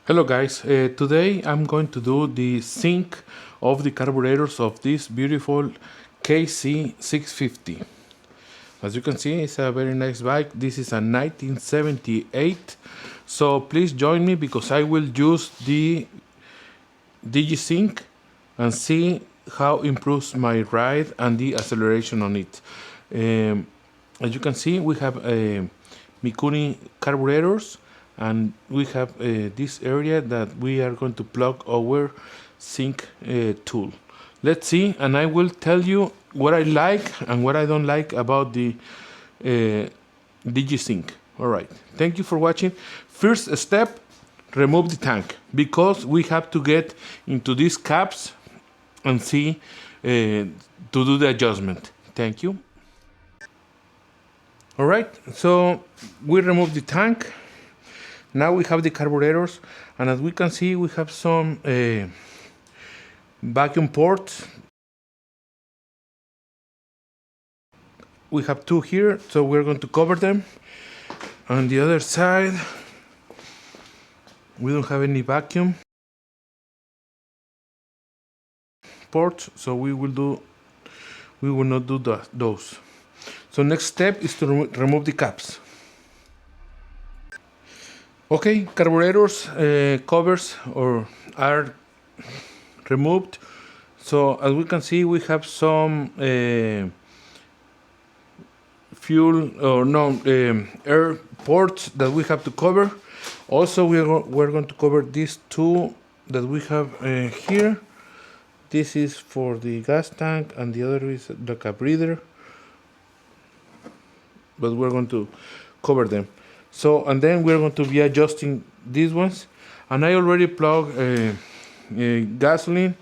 Hello guys, today I'm going to do the sync of the carburetors of this beautiful KZ650. As you can see, it's a very nice bike. This is a 1978, so please join me because I will use the Digi Sync and see how it improves my ride and the acceleration on it. As you can see, we have Mikuni carburetors, and we have this area that we are going to plug our sync tool. Let's see, and I will tell you what I like and what I don't like about the Digi Sync. All right, thank you for watching. First step, remove the tank, because we have to get into these caps and see to do the adjustment. Thank you. All right, so we remove the tank. Now we have the carburetors, and as we can see, we have some vacuum ports. We have two here, so we're going to cover them. On the other side, we don't have any vacuum ports, so we will not do those. So next step is to remove the caps. Okay, carburetors covers are removed. So as we can see, we have some air ports that we have to cover. Also, we're going to cover these two that we have here. This is for the gas tank, and the other is the carburetor, but we're going to cover them. So, and then we're going to be adjusting these ones, and I already plug gasoline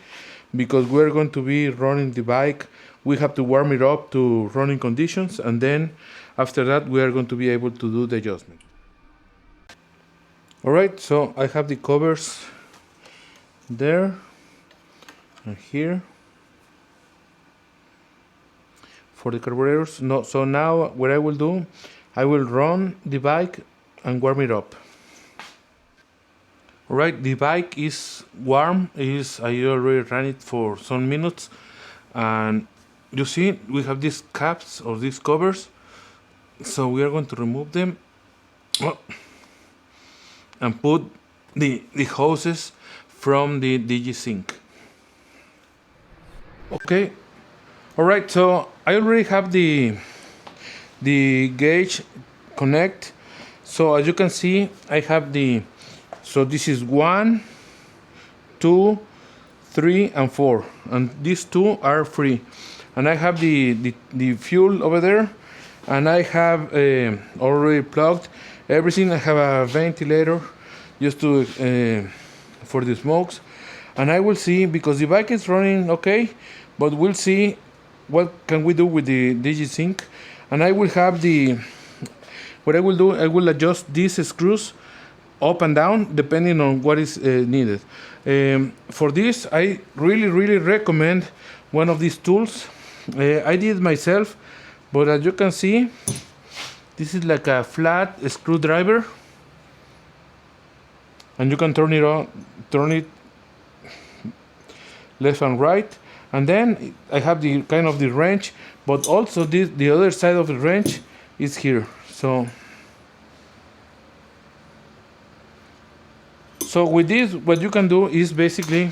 because we're going to be running the bike. We have to warm it up to running conditions, and then after that we are going to be able to do the adjustment. All right, so I have the covers there and here for the carburetors. So now what I will do, I will run the bike and warm it up. All right, the bike is warm. I already ran it for some minutes, and you see we have these caps or these covers. So we are going to remove them and put the hoses from the Digi Sync. Okay, all right. So I already have the gauge connect. So as you can see, I have so this is 1, 2, 3, and 4, and these two are free. And I have the fuel over there, and I have already plugged everything. I have a ventilator just to for the smokes, and I will see, because the bike is running okay, but we'll see what can we do with the Digi Sync. And I will have what I will do, I will adjust these screws up and down depending on what is needed. For this, I really recommend one of these tools. I did it myself, but as you can see, this is like a flat screwdriver, and you can turn it left and right. And then I have the kind of the wrench, but also the other side of the wrench is here. So with this, what you can do is basically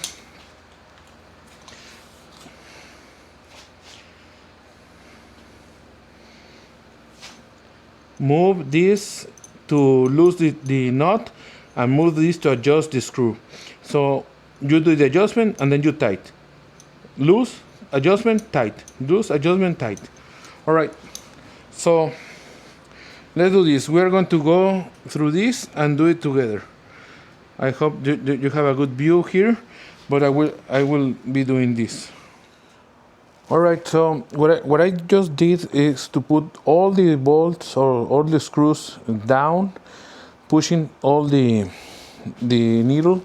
move this to lose the knot, and move this to adjust the screw. So you do the adjustment and then you tight. Loose, adjustment, tight. Loose, adjustment, tight. All right, so let's do this. We're going to go through this and do it together. I hope you have a good view here, but I will be doing this. All right, so what I just did is to put all the bolts or all the screws down, pushing all the needle,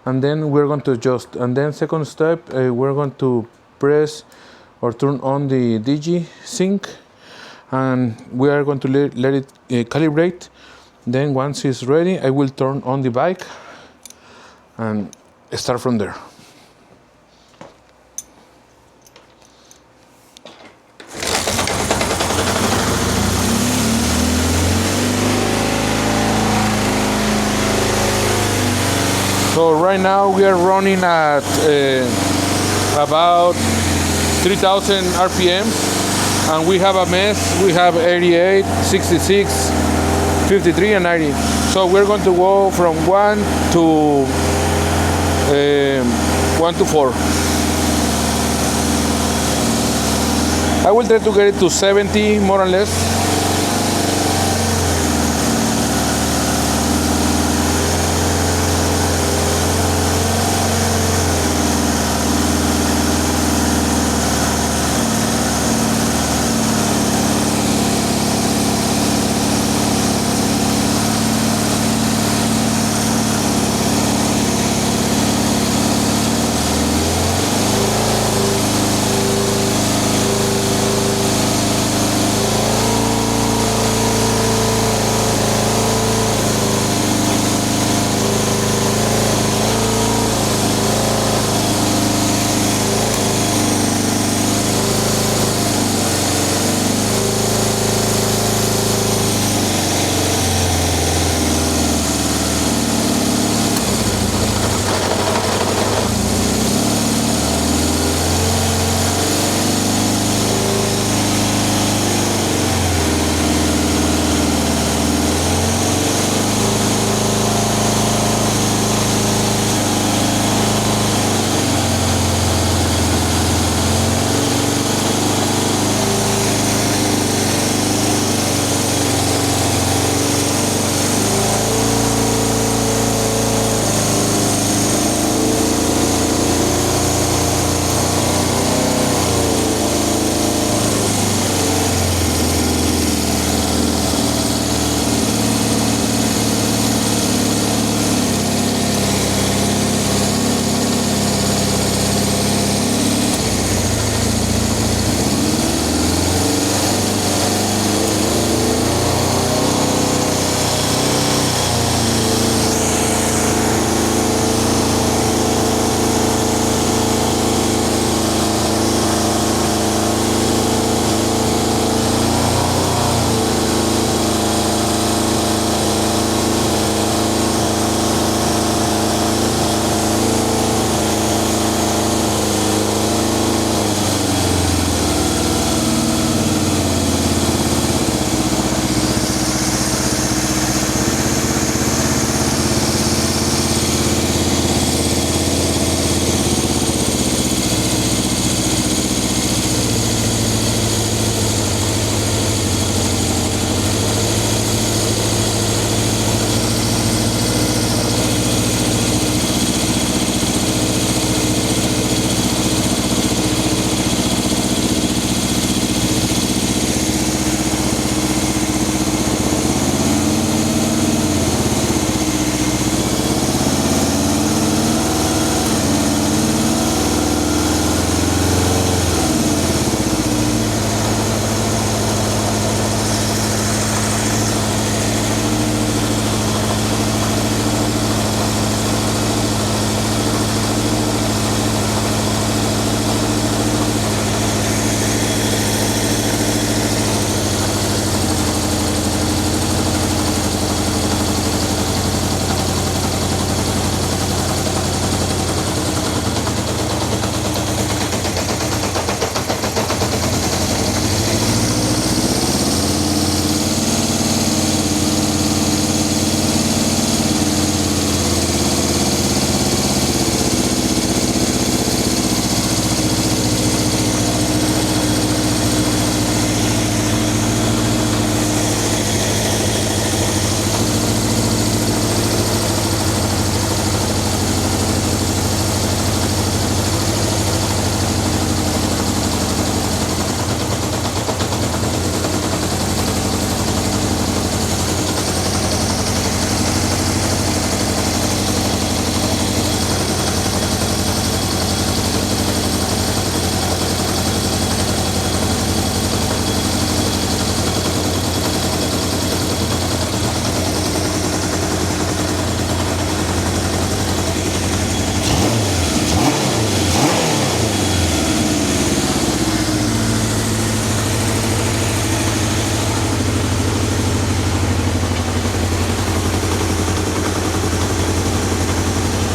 and then we're going to adjust. And then second step, we're going to press or turn on the Digi Sync, and we are going to let it calibrate. Then once it's ready, I will turn on the bike and start from there. So right now we are running at about 3,000 RPMs, and we have a mess. We have 88, 66, 53, and 90. So we're going to go from 1 to 4. I will try to get it to 70 more or less.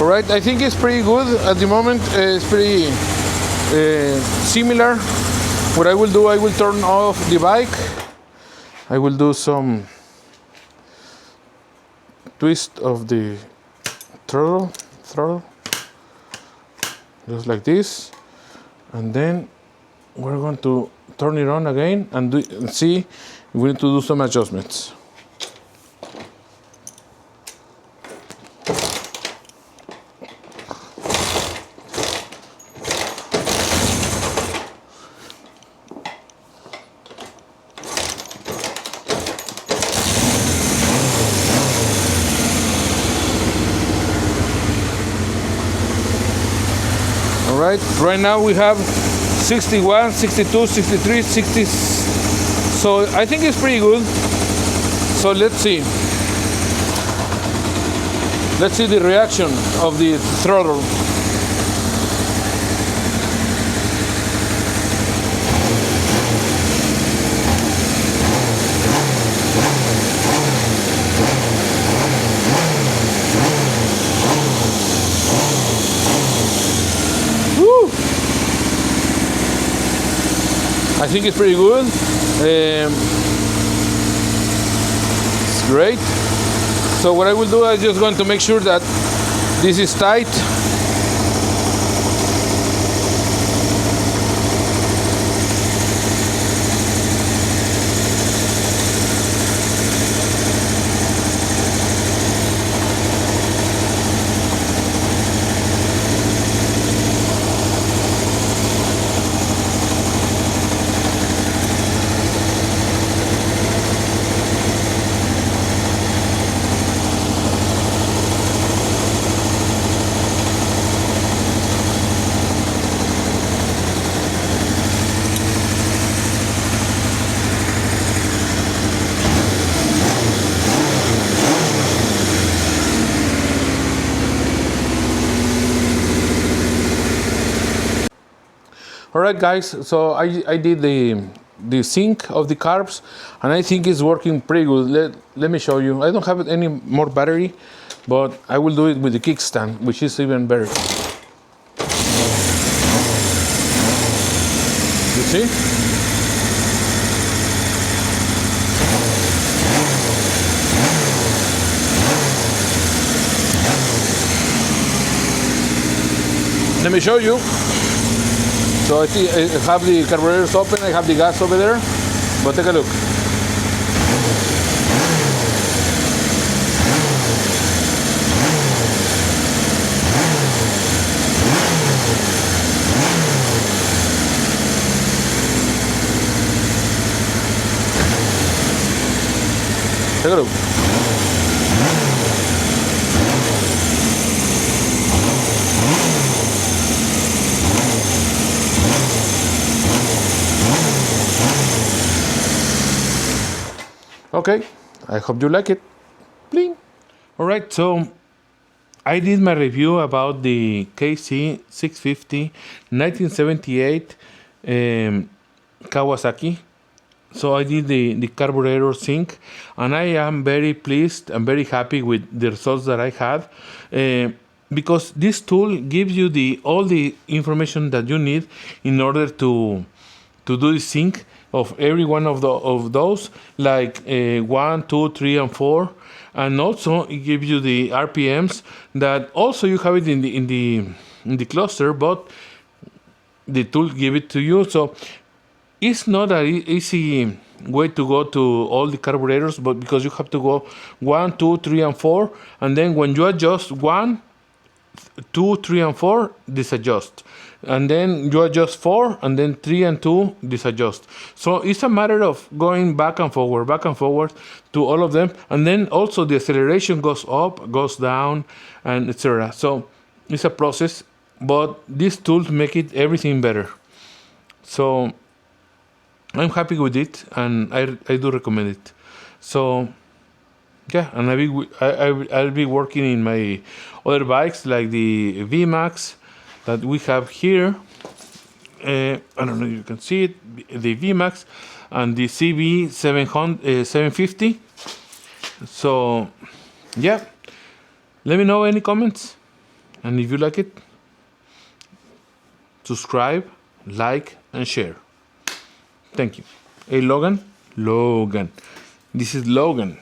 All right, I think it's pretty good at the moment. It's pretty similar. What I will do, I will turn off the bike. I will do some twist of the throttle, just like this, and then we're going to turn it on again and see if we need to do some adjustments. Right now we have 61, 62, 63, 60. So I think it's pretty good. So let's see. Let's see the reaction of the throttle. I think it's pretty good. It's great. So what I will do, I'm just going to make sure that this is tight. All right, guys, so I did the sync of the carbs, and I think it's working pretty good. Let me show you. I don't have any more battery, but I will do it with the kickstand, which is even better. You see? Let me show you. So I have the carburetors open, I have the gas over there, but take a look. Take a look. Okay, I hope you like it. Bling. All right, so I did my review about the KZ650 1978 Kawasaki. So I did the carburetor sync, and I am very pleased and very happy with the results that I had, because this tool gives you all the information that you need in order to do the sync of every one of those, like 1, 2, 3, and 4, and also it gives you the RPMs that also you have it in the cluster, but the tool give it to you. So it's not an easy way to go to all the carburetors, but because you have to go 1, 2, 3, and 4, and then when you adjust 1, 2, 3, and 4, disadjust. And then you adjust 4, and then 3 and 2, disadjust. So it's a matter of going back and forward to all of them. And then also the acceleration goes up, goes down, and etc. So it's a process, but these tools make it everything better. So I'm happy with it, and I do recommend it. So yeah, and I'll be working in my other bikes, like the VMAX that we have here. I don't know if you can see it, the VMAX and the CB750. So yeah, let me know any comments, And if you like it, subscribe, like, and share. Thank you. Hey, Logan. This is Logan.